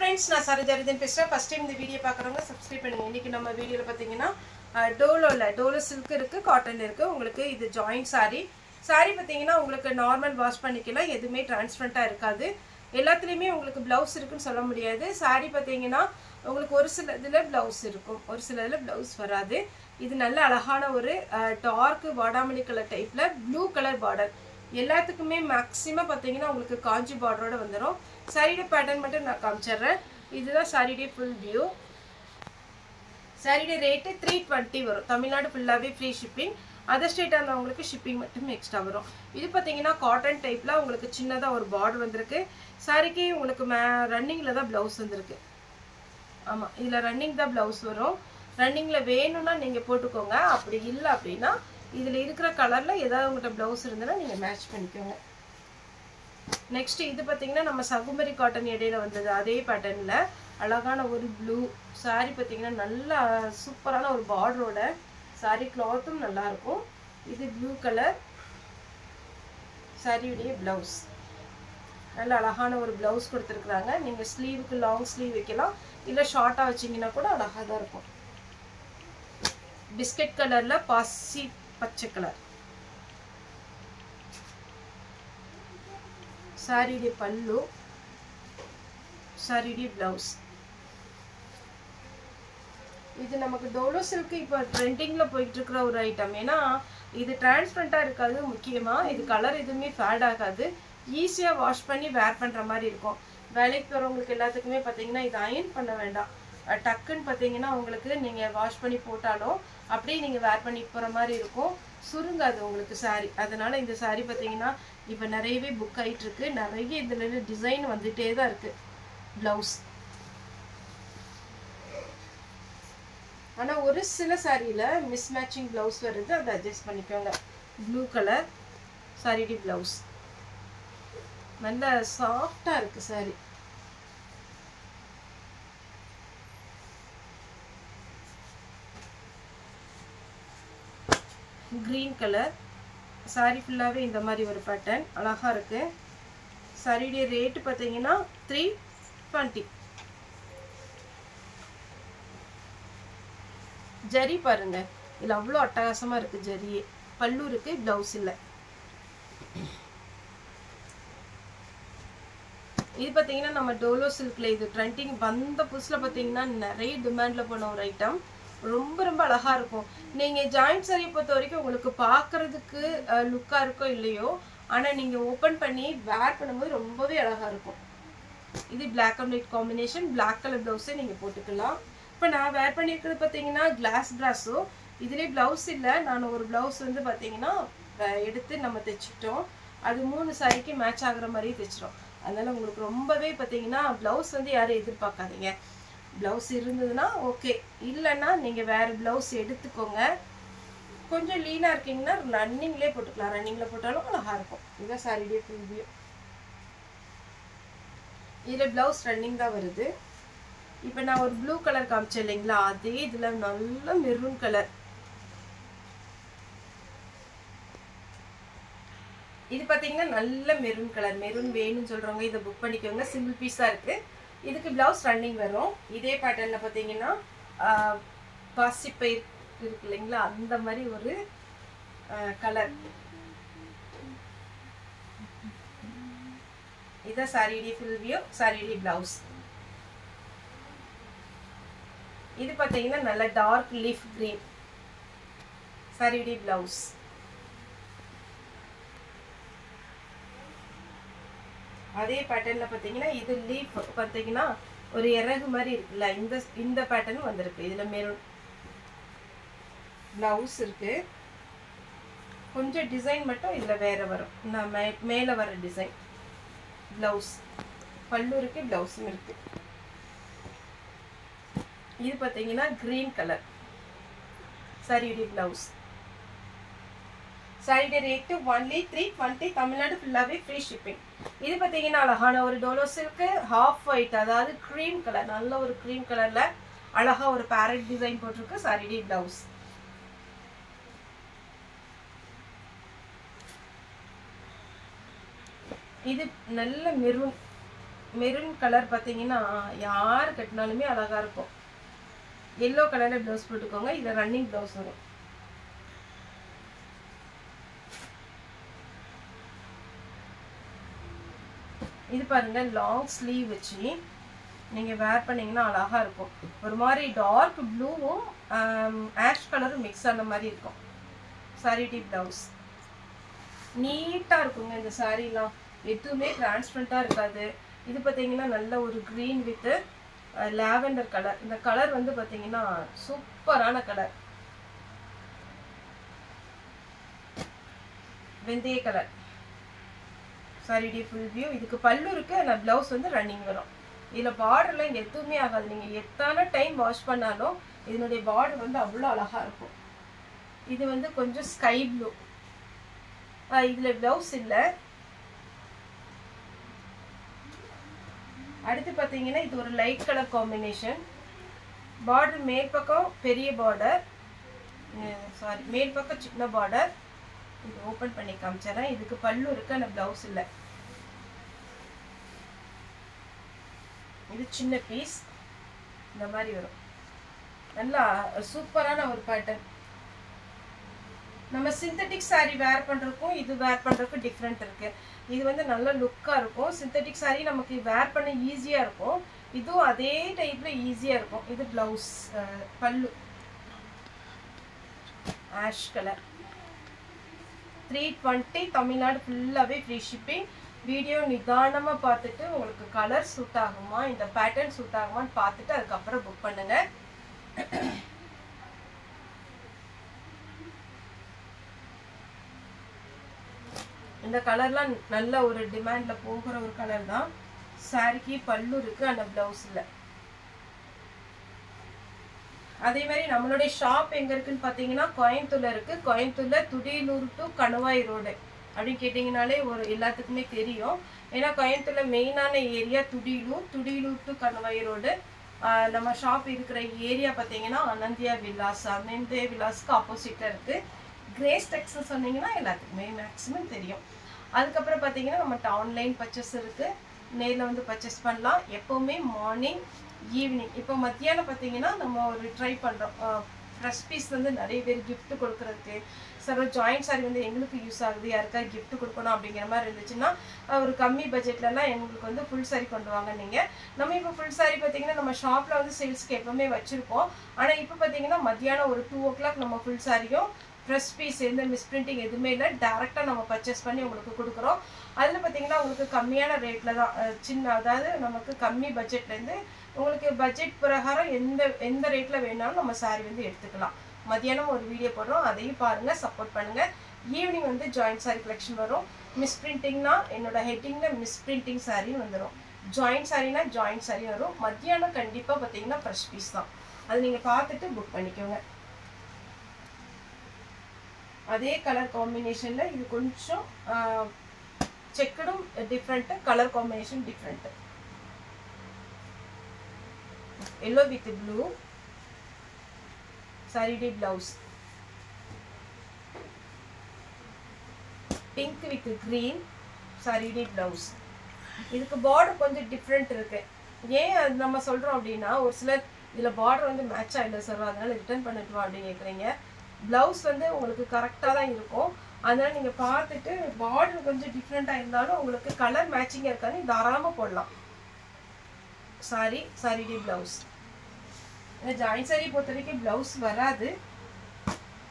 friends, நான் சரோஜாரிதன் பேசுறேன். First time இந்த வீடியோ பார்க்குறவங்க சப்ஸ்கிரைப் பண்ணுங்க. இன்னைக்கு நம்ம வீடியோல பார்த்தீங்கன்னா டோலோ சில்க் இருக்கு, காட்டன் இருக்கு. உங்களுக்கு இது ஜாயிண்ட் saree பார்த்தீங்கன்னா உங்களுக்கு நார்மல் வாஷ் பண்ணிக்கலாம், எதுவுமே டிரான்ஸ்பரண்டா இருக்காது. எல்லாத்துலயுமே உங்களுக்கு பிளவுஸ் இருக்குன்னு சொல்ல முடியாது. saree பார்த்தீங்கன்னா உங்களுக்கு ஒரு சில இதுல பிளவுஸ் இருக்கும், ஒரு சில இதுல பிளவுஸ் வராது. இது நல்ல அழகான ஒரு டார்க் வாடாமல்லி கலர் டைப்ல ப்ளூ கலர் பார்டர். எல்லாத்துக்குமே மேக்ஸிமம் பார்த்தீங்கன்னா உங்களுக்கு காஞ்சி பார்டரோட வந்துடும். சாரியோட பேட்டர்ன் மட்டும் நான் காமிச்சிடுறேன். இதுதான் சாரியோட ஃபுல் வியூ. சாரியோட ரேட்டு 320 வரும். தமிழ்நாடு ஃபுல்லாகவே ஃப்ரீ ஷிப்பிங். அதர் ஸ்டேட்டாக இருந்தவங்களுக்கு ஷிப்பிங் மட்டும் எக்ஸ்ட்ரா வரும். இது பார்த்தீங்கன்னா காட்டன் டைப்பில் உங்களுக்கு சின்னதாக ஒரு பார்டர் வந்திருக்கு. சாரிக்கு உங்களுக்கு ரன்னிங்கில் தான் ப்ளவுஸ் வந்திருக்கு. ஆமாம், இதில் ரன்னிங் தான் ப்ளவுஸ் வரும். ரன்னிங்கில் வேணும்னா நீங்கள் போட்டுக்கோங்க, அப்படி இல்லை அப்படின்னா இதில் இருக்கிற கலரில் ஏதாவது உங்கள்கிட்ட ப்ளவுஸ் இருந்ததுன்னா நீங்கள் மேட்ச் பண்ணிக்கோங்க. நெக்ஸ்ட் இது பார்த்தீங்கன்னா நம்ம சகுமரி காட்டன் இடையில வந்தது அதே பேட்டர்னில் அழகான ஒரு ப்ளூ சாரீ. பார்த்தீங்கன்னா நல்லா சூப்பரான ஒரு பார்டரோட சாரீ, கிளாத்தும் நல்லாயிருக்கும். இது ப்ளூ கலர் சாரியுடைய ப்ளவுஸ். நல்ல அழகான ஒரு ப்ளவுஸ் கொடுத்துருக்குறாங்க. நீங்கள் ஸ்லீவுக்கு லாங் ஸ்லீவ் வைக்கலாம், இல்லை ஷார்ட்டாக வச்சிங்கன்னா கூட அழகாக தான் இருக்கும். பிஸ்கட் கலரில் பாசி பச்சை கலர் சாரியுடைய பல்லு, சாரியுடைய பிளவுஸ். இது நமக்கு டோலோ சில்க் இப்போ ட்ரெண்டிங்கில் போயிட்டு இருக்கிற ஒரு ஐட்டம். ஏன்னா இது டிரான்ஸ்பரண்டாக இருக்காது, முக்கியமாக இது கலர் எதுவுமே ஃபேட் ஆகாது, ஈஸியாக வாஷ் பண்ணி வேர் பண்ணுற மாதிரி இருக்கும். வேலைக்கு போகிறவங்களுக்கு எல்லாத்துக்குமே பார்த்தீங்கன்னா இது அயன் பண்ண வேண்டாம். டக்குன்னு பார்த்தீங்கன்னா உங்களுக்கு நீங்கள் வாஷ் பண்ணி போட்டாலும் அப்படியே நீங்கள் வேர் பண்ணி போகிற மாதிரி இருக்கும், சுருங்காது உங்களுக்கு சாரீ. அதனால இந்த சாரீ பார்த்தீங்கன்னா இப்போ நிறையவே புக் ஆகிட்டு இருக்கு. நிறைய இதில் டிசைன் வந்துட்டே தான் இருக்கு ப்ளவுஸ். ஆனால் ஒரு சில சாரியில் மிஸ் மேட்சிங் ப்ளவுஸ் வருது, அதை அட்ஜஸ்ட் பண்ணிக்கோங்க. ப்ளூ கலர் சாரியுடைய ப்ளவுஸ் நல்ல சாஃப்டாக இருக்கு சாரி. கிரீன் கலர் சாரி ஃபுல்லாகவே இந்த மாதிரி ஒரு பேட்டர்ன் அழகாக இருக்கு. சாரியுடைய ரேட்டு பார்த்தீங்கன்னா 320. ஜரி பாருங்க, இதில் அவ்வளோ அட்டகாசமாக இருக்கு ஜரியே. பல்லு இருக்கு, பிளவுஸ் இல்லை. இது பார்த்தீங்கன்னா நம்ம டோலோ சில்கில் இது ட்ரெண்டிங் வந்த புதுசில் பார்த்தீங்கன்னா நிறைய டிமாண்டில் போன ஒரு ஐட்டம். ரொம்ப ரொம்ப அழகா இருக்கும். நீங்க ஜாயிண்ட் சாரியை பொறுத்த வரைக்கும் உங்களுக்கு பார்க்கறதுக்கு லுக்கா இருக்கோ இல்லையோ, ஆனா நீங்க ஓபன் பண்ணி வேர் பண்ணும்போது ரொம்பவே அழகா இருக்கும். இது black and white combination, black colour பிளவுஸே நீங்க போட்டுக்கலாம். இப்போ நான் வேர் பண்ணியிருக்கிறது பார்த்தீங்கன்னா கிளாஸ் பிராஸோ. இதுலேயே பிளவுஸ் இல்லை, நான் ஒரு பிளவுஸ் வந்து பார்த்தீங்கன்னா எடுத்து நம்ம தைச்சிட்டோம். அது 3 சாரிக்கு மேட்ச் ஆகுற மாதிரி தைச்சிட்டோம். அதனால உங்களுக்கு ரொம்பவே பார்த்தீங்கன்னா பிளவுஸ் வந்து யாரும் எதிர்பார்க்காதீங்க. பிளவுஸ் இருந்ததுன்னா ஓகே, இல்லைன்னா நீங்கள் வேறு பிளவுஸ் எடுத்துக்கோங்க. கொஞ்சம் லீனாக இருக்கீங்கன்னா ரன்னிங்லேயே போட்டுக்கலாம், ரன்னிங்கில் போட்டாலும் அழகாக இருக்கும். இதுதான் சாரியுடைய ஃபுல் வியூ. இதில் பிளவுஸ் ரன்னிங் தான் வருது. இப்போ நான் ஒரு ப்ளூ கலர் காமிச்சேன் இல்லைங்களா, அதே இதில் நல்ல மெரூன் கலர். இது பார்த்தீங்கன்னா நல்ல மெரூன் கலர். மெரூன் வேணும்னு சொல்கிறவங்க இதை புக் பண்ணிக்கோங்க. சிங்கிள் பீஸாக இருக்குது. இதுக்கு பிளவுஸ் ரன்னிங் வரும். இதே பேட்டர்னில் பார்த்தீங்கன்னா பாசிப்பயிர் இருக்கு இல்லைங்களா, அந்த மாதிரி ஒரு கலர். இதான் சாரியுடைய ஃபுல் வியூ, சாரியுடைய பிளவுஸ். இது பார்த்தீங்கன்னா நல்ல டார்க் லீஃப் கிரீன் சாரியுடைய பிளவுஸ். அதே பேட்டர்னில் பார்த்தீங்கன்னா இது லீஃப் பார்த்தீங்கன்னா ஒரு இறகு மாதிரி இருக்குல்ல, இந்த பேட்டர்ன் வந்திருக்கு. இதில் மெரூன் பிளவுஸ் இருக்கு. கொஞ்சம் டிசைன் மட்டும் இதில் வேற வரும், நான் மேலே வர டிசைன். பிளவுஸ் பல்லு இருக்கு, பிளவுஸும் இருக்கு. இது பார்த்தீங்கன்னா கிரீன் கலர் சாரியுடைய பிளவுஸ். சாரியுடைய ரேட்டு ஒன்லி 320. தமிழ்நாடு ஃபுல்லாகவே ஃப்ரீ ஷிப்பிங். இது பார்த்தீங்கன்னா அழகான ஒரு டோலோ சில்க்கு ஹாஃப் ஒயிட், அதாவது க்ரீம் கலர், நல்ல ஒரு க்ரீம் கலர்ல அழகா ஒரு பேரட் டிசைன் போட்டிருக்கு சாரியுடைய பிளவுஸ். இது நல்ல மெரூன் கலர் பார்த்தீங்கன்னா யார் கட்டினாலுமே அழகா இருக்கும். எல்லோ கலர்ல ப்ளவுஸ் போட்டுக்கோங்க. இது ரன்னிங் ப்ளவுஸ் வரும். இது பாருங்க லாங் ஸ்லீவ் வச்சு நீங்க வேர் பண்ணீங்கன்னா அழகா இருக்கும். ஒரு மாதிரி டார்க் ப்ளூவும் ஆஷ் கலரும் மிக்ஸ் ஆன மாதிரி இருக்கும். சாரி டி ப்ளவுஸ் நீட்டா இருக்குங்க. இந்த சாரீலாம் எதுவுமே டிரான்ஸ்பரண்டா இருக்காது. இது பார்த்தீங்கன்னா நல்ல ஒரு கிரீன் வித் லாவெண்டர் கலர். இந்த கலர் வந்து பார்த்தீங்கன்னா சூப்பரான கலர். வெந்தய colour. Sari the full view. இதுக்கு பல்லு இருக்கு. ஆனால் பிளவுஸ் வந்து ரன்னிங் வரும். இதில் பார்டர்லாம் எதுவுமே ஆகாது. நீங்கள் எத்தனை டைம் வாஷ் பண்ணாலும் இதனுடைய பார்டர் வந்து அவ்வளோ அழகா இருக்கும். இது வந்து கொஞ்சம் ஸ்கை ப்ளூ. இதில் பிளவுஸ் இல்லை. அடுத்து பார்த்தீங்கன்னா இது ஒரு லைட் கலர் காம்பினேஷன். பார்டர் மேல் பக்கம் பெரிய பார்டர், சாரி மேல் பக்கம் சின்ன பார்டர். இது ஓப்பன் பண்ணி காமிச்சிடறேன். இதுக்கு பல்லு இருக்கு, ஆனால் பிளவுஸ் இல்லை. இது சின்ன பீஸ் இந்த மாதிரி வரும். நல்லா சூப்பரான ஒரு பேட்டர்ன். நம்ம சிந்தட்டிக் சாரி வேர் பண்றதுக்கும் இது வேர் பண்றதுக்கும் டிஃப்ரெண்ட் இருக்கு. இது வந்து நல்ல லுக்கா இருக்கும். சிந்தட்டிக் சாரி நமக்கு வேர் பண்ண ஈஸியா இருக்கும். இதுவும் அதே டைப்ல ஈஸியா இருக்கும். இது பிளவுஸ், பல்லு ஆஷ் கலர். 320 தமிழ்நாடு ஃபுல்லாவே ஃப்ரீ ஷிப்பிங். வீடியோ நிதானமா பார்த்துட்டு உங்களுக்கு கலர் சூட் ஆகுமா, இந்த பேட்டர்ன் சூட் ஆகுமான்னு பார்த்துட்டு அதுக்கப்புறம் புக் பண்ணுங்க. இந்த கலர்லாம் நல்ல ஒரு டிமாண்ட்ல போகிற ஒரு கலர் தான். சாரிக்கு பல்லு இருக்கு, ஆனா பிளவுஸ் இல்லை. அதே மாதிரி நம்மளுடைய ஷாப் எங்க இருக்குன்னு பாத்தீங்கன்னா கோயம்புத்தூர்ல இருக்கு. கோயம்புத்தூர்ல துடியலூர் டு கணுவாய் ரோடு அப்படின்னு கேட்டீங்கன்னாலே ஒரு எல்லாத்துக்குமே தெரியும். ஏன்னா கோயம்புத்தூர்ல மெயினான area Thudiyalur. Thudiyalur to Kanuvai road. நம்ம ஷாப் இருக்கிற ஏரியா பார்த்தீங்கன்னா அனந்தியா வில்லாஸ். அனந்தியா வில்லாஸ்க்கு ஆப்போசிட்ல இருக்கு. கிரேஸ் டெக்ஸ் சொன்னீங்கன்னா எல்லாத்துக்குமே மேக்ஸிமம் தெரியும். அதுக்கப்புறம் பார்த்தீங்கன்னா நம்ம ஆன்லைன் பர்ச்சேஸ் இருக்கு. நேரில் வந்து பர்ச்சேஸ் பண்ணலாம். எப்பவுமே மார்னிங் ஈவினிங். இப்போ மத்தியானம் பார்த்தீங்கன்னா நம்ம ஒரு ட்ரை பண்ணுறோம். ஃப்ரெஷ் பீஸ் வந்து நிறைய பேர் கிஃப்ட் கொடுக்குறதுக்கு, சார் ஜாயிண்ட் சாரி வந்து எங்களுக்கு யூஸ் ஆகுது, யாருக்காவது கிஃப்ட் கொடுக்கணும் அப்படிங்கிற மாதிரி இருந்துச்சுன்னா ஒரு கம்மி பட்ஜெட்லலாம் எங்களுக்கு வந்து ஃபுல் சாரி கொண்டு வாங்க. நீங்கள் நம்ம இப்போ ஃபுல் சாரி பார்த்தீங்கன்னா நம்ம ஷாப்பில் வந்து சேல்ஸ்க்கு எப்பவுமே வச்சுருப்போம். ஆனால் இப்போ பார்த்தீங்கன்னா மத்தியானம் ஒரு 2 o'clock நம்ம ஃபுல் சாரியும் ஃப்ரெஷ் பீஸ் எந்த மிஸ்பிரிண்டிங் எதுவுமே இல்லை, டேரெக்டாக நம்ம பர்ச்சேஸ் பண்ணி உங்களுக்கு கொடுக்குறோம். அதில் பார்த்தீங்கன்னா உங்களுக்கு கம்மியான ரேட்டில் தான் அதாவது நமக்கு கம்மி பட்ஜெட்லேருந்து உங்களுக்கு பட்ஜெட் பிரகாரம் எந்த ரேட்டில் வேணாலும் நம்ம சாரி வந்து எடுத்துக்கலாம். மதியானம் ஒரு வீடியோ போடுறோம், அதையும் பாருங்கள், சப்போர்ட் பண்ணுங்கள். ஈவினிங் வந்து ஜாயிண்ட் சாரி கலெக்ஷன் வரும். மிஸ்பிரிண்டிங்னா என்னோட ஹெட்டிங்கில் மிஸ்பிரிண்டிங் சாரின்னு வந்துடும். ஜாயிண்ட் சாரினா ஜாயிண்ட் சாரி வரும். மத்தியானம் கண்டிப்பாக பார்த்தீங்கன்னா ஃப்ரெஷ் பீஸ் தான். அது நீங்கள் பார்த்துட்டு புக் பண்ணிக்கோங்க. அதே கலர் காம்பினேஷனில் இது கொஞ்சம் செக்கடும் different, colour combination different. Yellow with blue sari D blouse. Pink with green sari D blouse. இதுக்கு பார்டர் கொஞ்சம் டிஃப்ரெண்ட் இருக்கு. ஏன் அது நம்ம சொல்கிறோம் அப்படின்னா ஒரு சிலர் இதில் பார்டர் வந்து மேட்ச் ஆகிடல சார், அதனால ரிட்டர்ன் பண்ணிட்டு வா அப்படின்னு கேட்குறீங்க. பிளவுஸ் வந்து உங்களுக்கு கரெக்டாக தான் இருக்கும். அதனால நீங்கள் பார்த்துட்டு பார்டர் கொஞ்சம் டிஃப்ரெண்ட்டாக இருந்தாலும் உங்களுக்கு கலர் மேட்சிங்காக இருக்காது, தாராளமாக போடலாம். Sari D blouse. Joint sari பொறுத்த வரைக்கும் பிளவுஸ் வராது.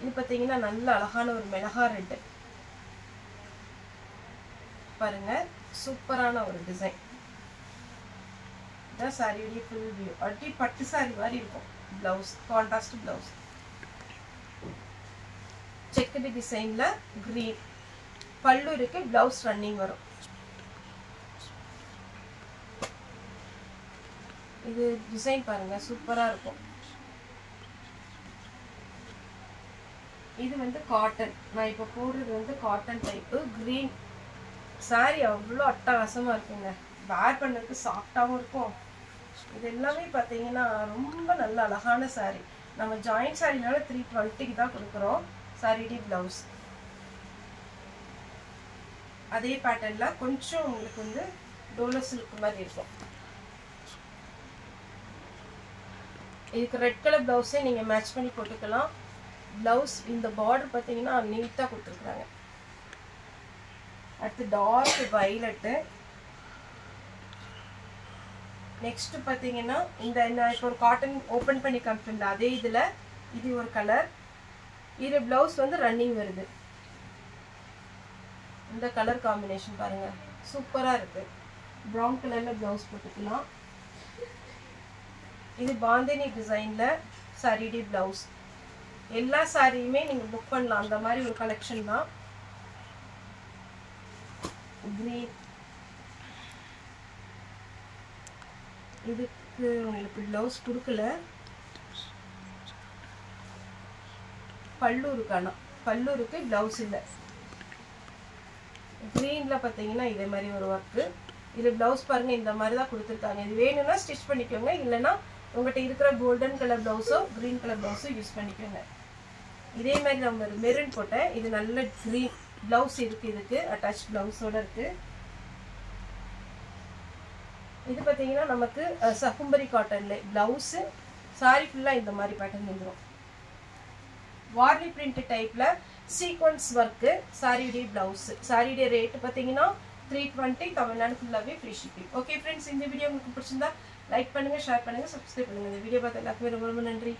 இது பார்த்தீங்கன்னா நல்ல அழகான ஒரு மிளகா ரெட்டு பாருங்க, சூப்பரான ஒரு டிசைன். இதான் சாரியுடைய ஃபுல் வியூ. அப்படி பட்டு சாரி மாதிரி இருக்கும். பிளவுஸ் கான்ட்ராஸ்ட் பிளவுஸ், செக்குடு டிசைன்ல கிரீன் பல்லு இருக்கு, பிளவுஸ் ரன்னிங் வரும். இது டிசைன் பாருங்க, சூப்பரா இருக்கும். இது வந்து காட்டன். நான் இப்போ போடுறது வந்து காட்டன் டைப்பு கிரீன் சாரி. அவ்வளோ அட்டகாசமா இருக்குங்க. வேர் பண்ணதுக்கு சாஃப்டாகவும் இருக்கும். இது எல்லாமே பார்த்தீங்கன்னா ரொம்ப நல்ல அழகான சாரி. நம்ம ஜாயிண்ட் சாரினால 320க்கு தான் கொடுக்குறோம். சாரி டி பிளவுஸ் அதே பேட்டர்ன்ல கொஞ்சம் உங்களுக்கு வந்து டோலோ சில்க் மாதிரி இருக்கும். இதுக்கு ரெட் கலர் ப்ளவுஸே நீங்கள் மேட்ச் பண்ணி போட்டுக்கலாம். ப்ளவுஸ் இந்த பார்டர் பார்த்தீங்கன்னா நீட்டாக கொடுத்துருக்குறாங்க. அடுத்து டார்க் வயலட்டு. நெக்ஸ்ட் பார்த்தீங்கன்னா நான் இப்போ ஒரு காட்டன் ஓப்பன் பண்ணி காமிச்சிருந்தேன் அதே இதில் இது ஒரு கலர். இது ப்ளவுஸ் வந்து ரன்னிங் வருது. இந்த கலர் காம்பினேஷன் பாருங்க, சூப்பராக இருக்கு. ப்ரௌன் கலரில் ப்ளவுஸ் போட்டுக்கலாம். இது பாந்தினி டிசைனில் சாரிடி ப்ளவுஸ். எல்லா சாரியுமே நீங்கள் புக் பண்ணலாம், அந்த மாதிரி ஒரு கலெக்ஷன் தான். கிரீன், இதுக்கு உங்களுக்கு ப்ளவுஸ் கொடுக்கல, பல்லு இருக்கானா பல்லு இருக்கு, ப்ளவுஸ் இல்லை. க்ரீனில் பார்த்தீங்கன்னா இதே மாதிரி ஒரு ஒர்க்கு. இது ப்ளவுஸ் பாருங்கள் இந்த மாதிரி தான் கொடுத்துருக்காங்க. இது வேணும்னா ஸ்டிச் பண்ணிக்கோங்க, இல்லைன்னா உங்கள்கிட்ட இருக்கிற கோல்டன் கலர் ப்ளவுஸோ க்ரீன் கலர் ப்ளவுஸோ யூஸ் பண்ணிக்கோங்க. இதே மாதிரி நம்ம மெரூன் போட்டேன். இது நல்ல க்ரீன் ப்ளவுஸ் இருக்குது, இதுக்கு அட்டாச் ப்ளவுஸோடு இருக்குது. இது பார்த்தீங்கன்னா நமக்கு சகும்பரி காட்டனில் ப்ளவுஸு, சாரி ஃபுல்லாக இந்த மாதிரி பேட்டர்ன் வந்துடும். வார்லி பிரிண்ட் டைப்பில் சீக்வன்ஸ் ஒர்க்கு சாரியுடைய ப்ளவுஸு. சாரியுடைய ரேட்டு பார்த்தீங்கன்னா 320, தமிழ்நாடு ஃபுல்லாகவே ஃப்ரீ ஷிப்பிங். ஓகே ஃப்ரெண்ட்ஸ், இந்த வீடியோ உங்களுக்கு பிடிச்சிருந்தா லைக் பண்ணுங்கள், ஷேர் பண்ணுங்கள், சப்ஸ்கிரைப் பண்ணுங்கள். இந்த வீடியோ பார்த்து எல்லாருக்குமே ரொம்ப ரொம்ப நன்றி.